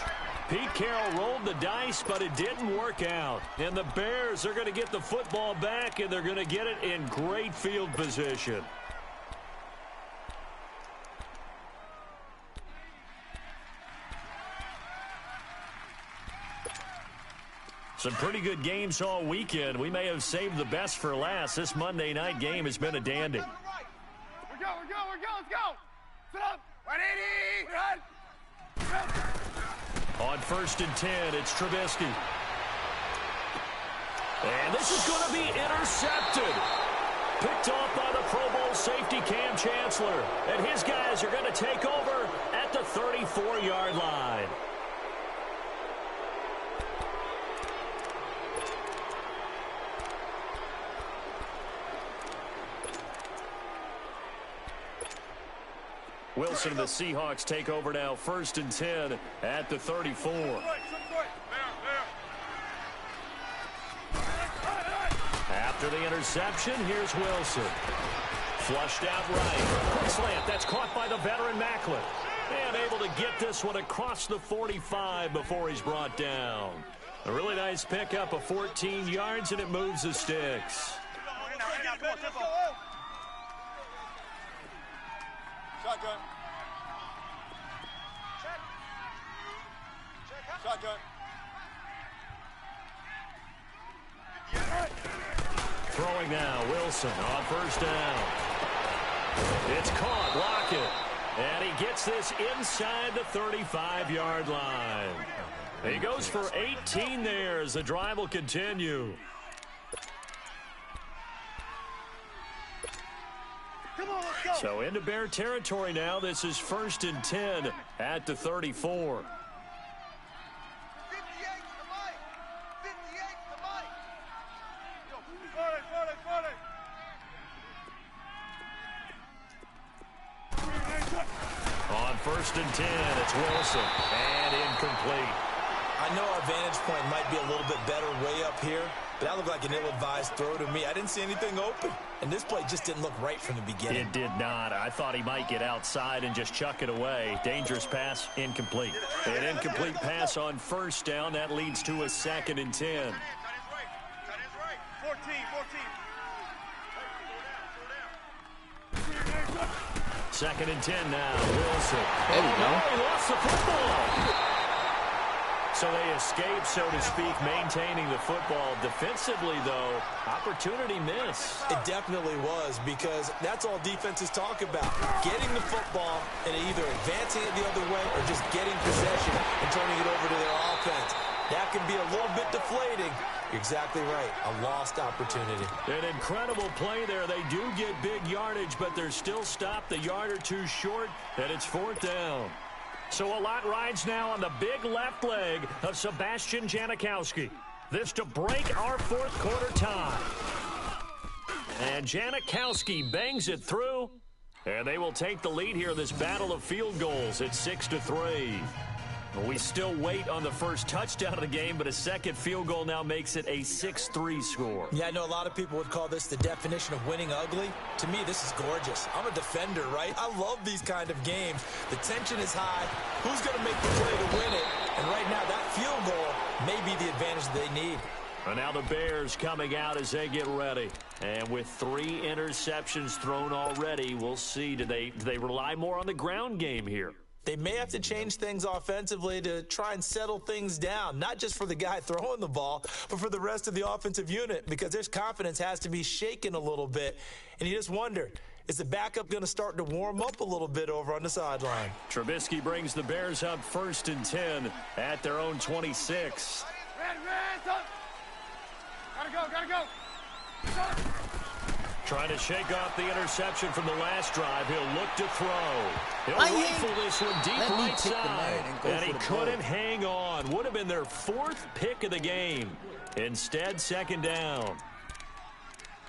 Pete Carroll rolled the dice, but it didn't work out. And the Bears are going to get the football back, and they're going to get it in great field position. Some pretty good games all weekend. We may have saved the best for last. This Monday night game has been a dandy. We're go, let's go. Sit up. 180. On 1st and 10, it's Trubisky. And this is going to be intercepted. Picked off by the Pro Bowl safety Cam Chancellor. And his guys are going to take over at the 34-yard line. Wilson and the Seahawks take over now, 1st and 10 at the 34. After the interception, here's Wilson. Flushed out right. Quick slant, that's caught by the veteran Macklin. And able to get this one across the 45 before he's brought down. A really nice pickup of 14 yards, and it moves the sticks. Shotgun. Shotgun. Throwing now, Wilson on 1st down. It's caught, Lockett. And he gets this inside the 35-yard line. He goes for 18 there as the drive will continue. So into Bear territory now. This is 1st and 10 at the 34. 58 to Mike. 58 to Mike. On 1st and 10, it's Wilson. And incomplete. I know our vantage point might be a little bit better way up here, but that looked like an ill-advised throw to me. I didn't see anything open, and this play just didn't look right from the beginning. It did not. I thought he might get outside and just chuck it away. Dangerous pass, incomplete. An incomplete pass on 1st down. That leads to a 2nd and 10. 14. 2nd and 10 now. Wilson. There we go. He lost the football. So they escape, so to speak, maintaining the football. Defensively, though, opportunity miss. It definitely was, because that's all defenses talk about. Getting the football and either advancing it the other way or just getting possession and turning it over to their offense. that can be a little bit deflating. You're exactly right. A lost opportunity. An incredible play there. They do get big yardage, but they're still stopped a yard or two short, and it's 4th down. So a lot rides now on the big left leg of Sebastian Janikowski. This to break our 4th quarter tie. And Janikowski bangs it through, and they will take the lead here in this battle of field goals at 6-3. We still wait on the first touchdown of the game, but a second field goal now makes it a 6-3 score. Yeah, I know a lot of people would call this the definition of winning ugly. To me, this is gorgeous. I'm a defender, right? I love these kind of games. The tension is high. Who's going to make the play to win it? And right now, that field goal may be the advantage they need. And now the Bears coming out as they get ready. And with 3 interceptions thrown already, we'll see. Do they rely more on the ground game here? They may have to change things offensively to try and settle things down, not just for the guy throwing the ball, but for the rest of the offensive unit, because their confidence has to be shaken a little bit. And you just wonder, is the backup going to start to warm up a little bit over on the sideline? Trubisky brings the Bears up 1st and 10 at their own 26. Red, gotta go. Trying to shake off the interception from the last drive. He'll look to throw. He'll rifle this one deep right side. And he couldn't hang on. Would have been their 4th pick of the game. Instead, 2nd down.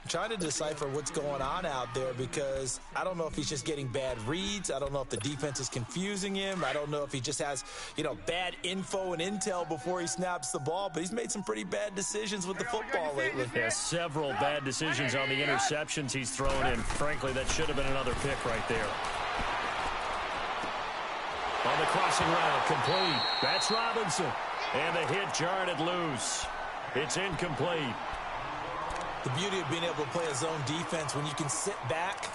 I'm trying to decipher what's going on out there because I don't know if he's just getting bad reads. I don't know if the defense is confusing him. I don't know if he just has, bad info and intel before he snaps the ball. But he's made some pretty bad decisions with the football lately. Yeah, several bad decisions on the interceptions he's thrown in. Frankly, that should have been another pick right there. On the crossing route, complete. That's Robinson. And the hit jarred it loose. It's incomplete. The beauty of being able to play a zone defense when you can sit back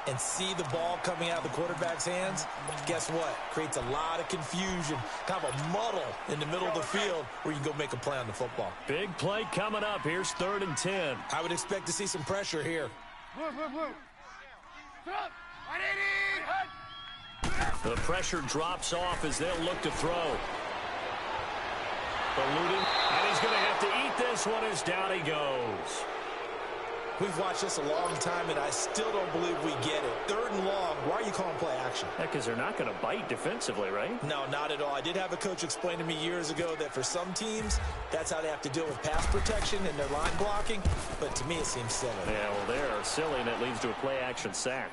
and see the ball coming out of the quarterback's hands, guess what? Creates a lot of confusion, kind of a muddle in the middle of the field where you can go make a play on the football. Big play coming up. Here's 3rd and 10. I would expect to see some pressure here. Blue. Stop. The pressure drops off as they'll look to throw. Eluding, and he's going to have to eat this one as down he goes. We've watched this a long time, and I still don't believe we get it. 3rd and long, why are you calling play action? Because they're not going to bite defensively, right? No, not at all. I did have a coach explain to me years ago that for some teams, that's how they have to deal with pass protection and their line blocking. But to me, it seems silly. Yeah, well, they're silly, and it leads to a play action sack.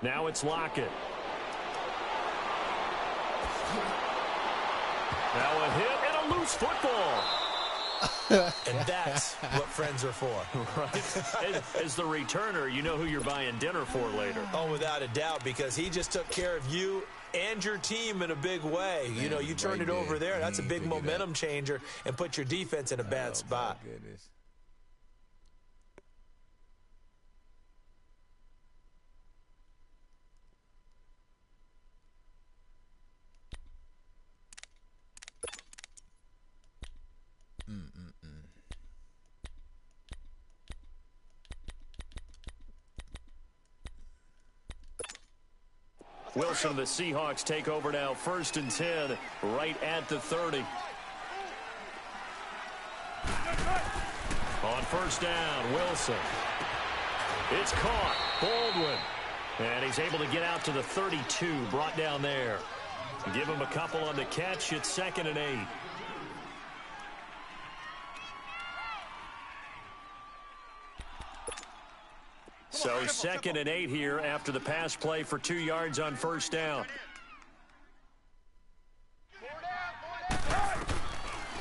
Now it's Lockett. Now a hit and a loose football. And that's what friends are for. Right. As the returner, you know who you're buying dinner for later. Oh, without a doubt, because he just took care of you and your team in a big way. Man, you turned it over there. That's a big momentum changer and put your defense in a bad spot. My goodness. Wilson, the Seahawks take over now. 1st and 10, right at the 30. On 1st down, Wilson. It's caught. Baldwin. And he's able to get out to the 32, brought down there. Give him a couple on the catch. It's 2nd and 8. So 2nd and 8 here after the pass play for 2 yards on 1st down.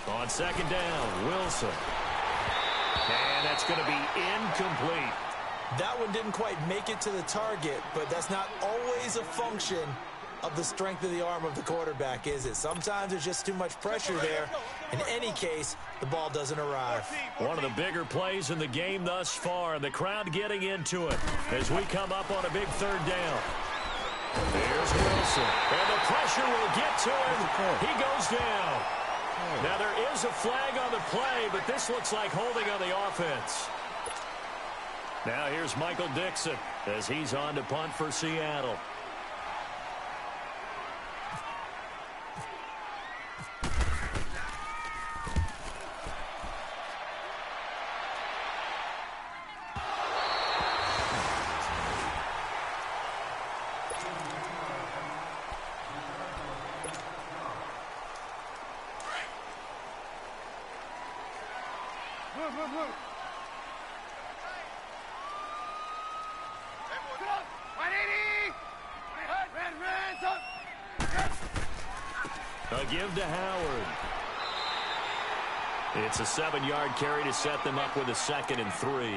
On 2nd down, Wilson. And that's going to be incomplete. That one didn't quite make it to the target, but that's not always a function of the strength of the arm of the quarterback, is it? Sometimes there's just too much pressure there. In any case, the ball doesn't arrive. One of the bigger plays in the game thus far. The crowd getting into it as we come up on a big 3rd down. There's Wilson. And the pressure will get to him. He goes down. Now there is a flag on the play, but this looks like holding on the offense. Now here's Michael Dixon as he's on to punt for Seattle. A give to Howard. It's a 7-yard carry to set them up with a 2nd and 3.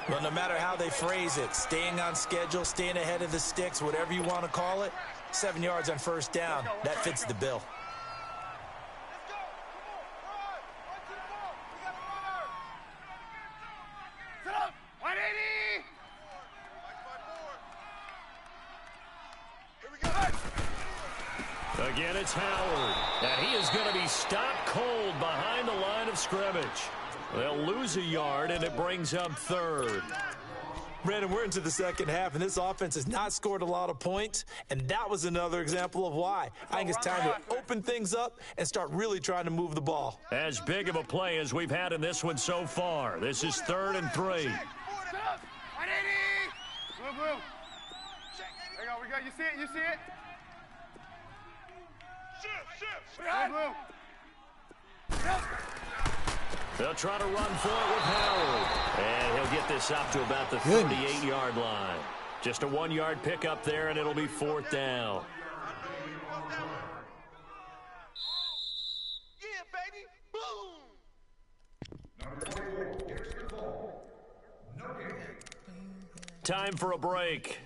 Well, no matter how they phrase it, staying on schedule, staying ahead of the sticks, whatever you want to call it, 7 yards on first down, that fits the bill. Set up. 180. Here we go. Again, it's Howard. And he is going to be stopped cold behind the line of scrimmage. They'll lose a yard, and it brings up 3rd. Brandon, we're into the second half, and this offense has not scored a lot of points, and that was another example of why. I think it's time to open things up and start really trying to move the ball. As big of a play as we've had in this one so far. This is 3rd and 3. Set up. 180. Blue, blue. There you go. We got. You see it? You see it? Shift. Blue, blue. They'll try to run for it with Howard. And he'll get this up to about the 38-yard line. Just a 1-yard pickup there, and it'll be 4th down. Yeah, baby. Boom. Time for a break.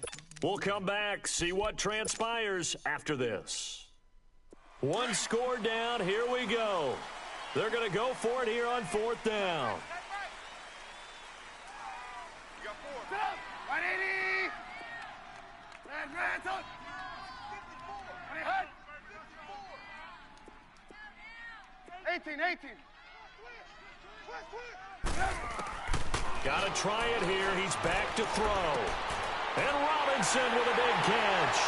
We'll come back, see what transpires after this. 1 score down, here we go. They're going to go for it here on 4th down. We got 4. Set up. 180. Red, up. 18. Got to try it here. He's back to throw. And Robinson with a big catch.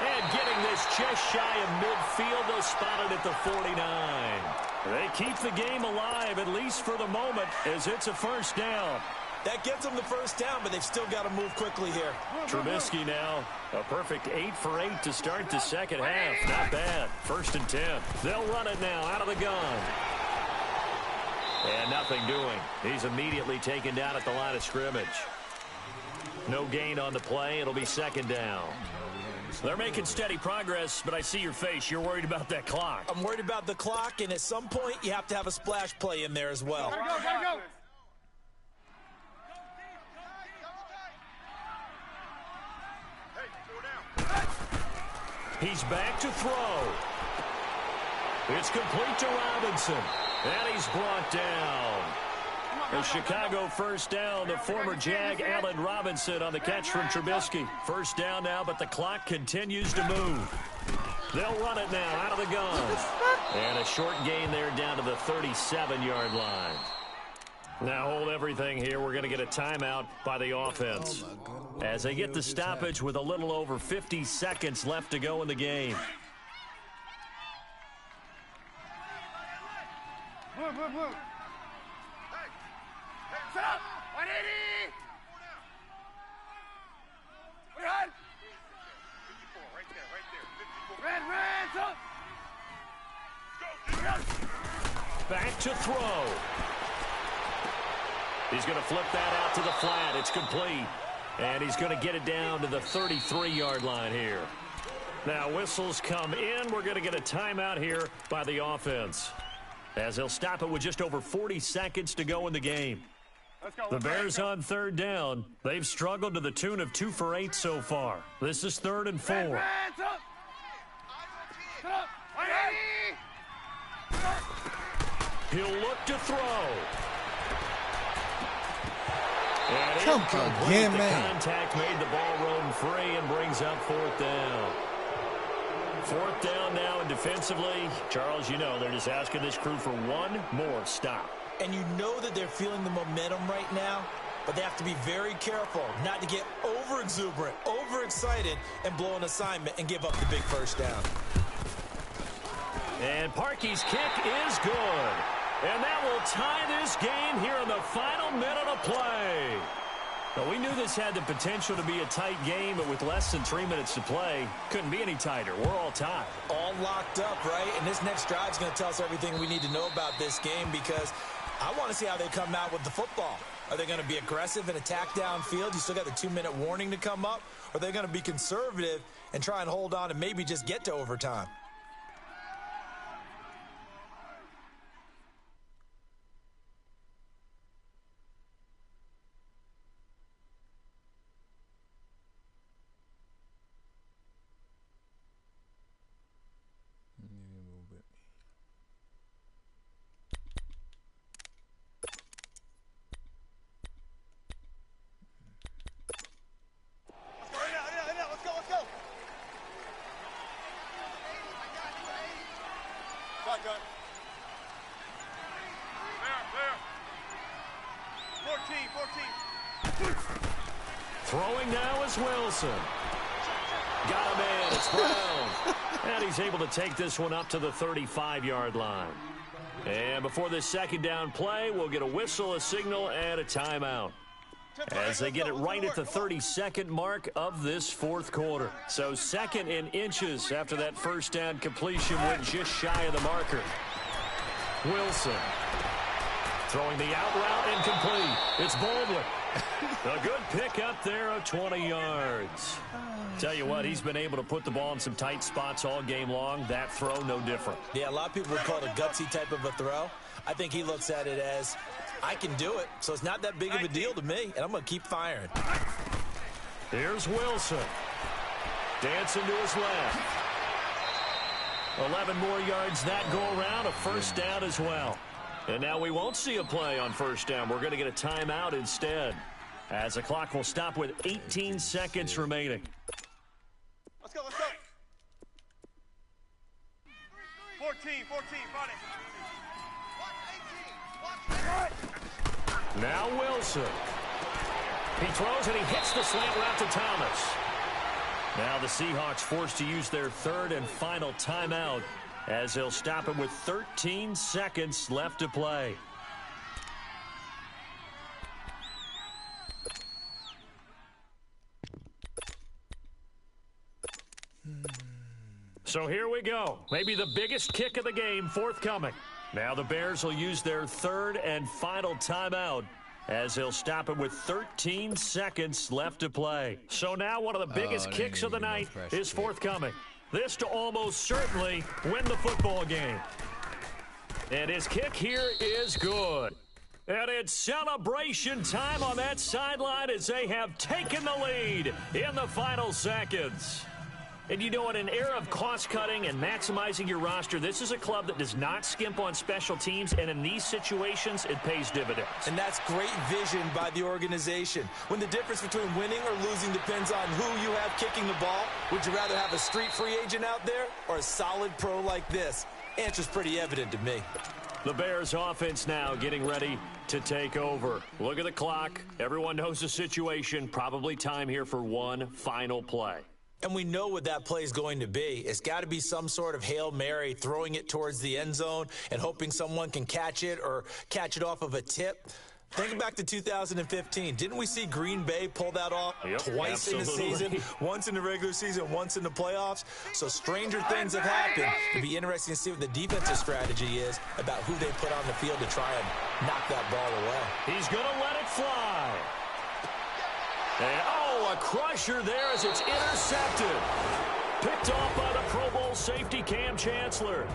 And getting this just shy of midfield, they'll spot it at the 49. They keep the game alive, at least for the moment, as it's a 1st down. That gets them the 1st down, but they've still got to move quickly here. Trubisky now, a perfect 8 for 8 to start the second half. Not bad. 1st and 10. They'll run it now out of the gun. And nothing doing. He's immediately taken down at the line of scrimmage. No gain on the play. It'll be 2nd down. They're making steady progress, but I see your face. You're worried about that clock. I'm worried about the clock, and at some point, you have to have a splash play in there as well. Gotta go. Hey, 4 down. He's back to throw. It's complete to Robinson. And he's brought down. A Chicago 1st down. The former Jag, Allen Robinson, on the catch from Trubisky. 1st down now, but the clock continues to move. They'll run it now out of the gun. And a short gain there down to the 37-yard line. Now hold everything here. We're going to get a timeout by the offense. As they get the stoppage with a little over 50 seconds left to go in the game. Blue. Set up. 180. We're on. 54, right there. 54. Red, up. Back to throw. He's going to flip that out to the flat. It's complete. And he's going to get it down to the 33-yard line here. Now whistles come in. We're going to get a timeout here by the offense, as they'll stop it with just over 40 seconds to go in the game. Let's go. The Bears on 3rd down. They've struggled to the tune of 2 for 8 so far. This is 3rd and 4. Red, up. Set up. 180. He'll look to throw. And Come again, the man. contact made the ball roam free and brings up 4th down. 4th down now, and defensively, Charles, you know, they're just asking this crew for one more stop. And you know that they're feeling the momentum right now, but they have to be very careful not to get over-exuberant, over-excited, and blow an assignment and give up the big 1st down. And Parkey's kick is good. And that will tie this game here in the final minute of play. Now, we knew this had the potential to be a tight game, but with less than 3 minutes to play, couldn't be any tighter. We're all tied. All locked up, right? And this next drive is going to tell us everything we need to know about this game, because I want to see how they come out with the football. Are they going to be aggressive and attack downfield? You still got the 2-minute warning to come up? Or are they going to be conservative and try and hold on and maybe just get to overtime? cut. Clear. 14. Throwing now is Wilson. Got him in. It's Brown. And he's able to take this one up to the 35-yard line. And before this second down play, we'll get a whistle, a signal, and a timeout, as they get it right at the 32nd mark of this fourth quarter. So second in inches after that first down completion went just shy of the marker. Wilson throwing the out route incomplete. It's Baldwin. A good pickup there of 20 yards. Tell you what, he's been able to put the ball in some tight spots all game long. That throw, no different. Yeah, a lot of people would call it a gutsy type of a throw. I think he looks at it as, I can do it, so it's not that big of a deal to me, and I'm going to keep firing. Here's Wilson. Dancing to his left. 11 more yards that go around, a first down as well. And now we won't see a play on first down. We're going to get a timeout instead, as the clock will stop with 18 seconds remaining. Let's go. 14, Friday. Now Wilson. He throws and he hits the slant route to Thomas. Now the Seahawks forced to use their third and final timeout, as they'll stop him with 13 seconds left to play. So here we go. Maybe the biggest kick of the game forthcoming. Now the Bears will use their third and final timeout, as they'll stop it with 13 seconds left to play. So now one of the biggest kicks of the night is forthcoming. This to almost certainly win the football game. And his kick here is good. And it's celebration time on that sideline as they have taken the lead in the final seconds. And you know, in an era of cost-cutting and maximizing your roster, this is a club that does not skimp on special teams, and in these situations, it pays dividends. And that's great vision by the organization. When the difference between winning or losing depends on who you have kicking the ball, would you rather have a street free agent out there or a solid pro like this? Answer's pretty evident to me. The Bears offense now getting ready to take over. Look at the clock. Everyone knows the situation. Probably time here for one final play. And we know what that play is going to be. It's got to be some sort of Hail Mary, throwing it towards the end zone and hoping someone can catch it or catch it off of a tip. Thinking back to 2015, didn't we see Green Bay pull that off twice in the season? Once in the regular season, once in the playoffs. So stranger things have happened. It'll be interesting to see what the defensive strategy is about who they put on the field to try and knock that ball away. He's going to let it fly. And, a crusher there as it's intercepted. Picked off by the Pro Bowl safety Cam Chancellor.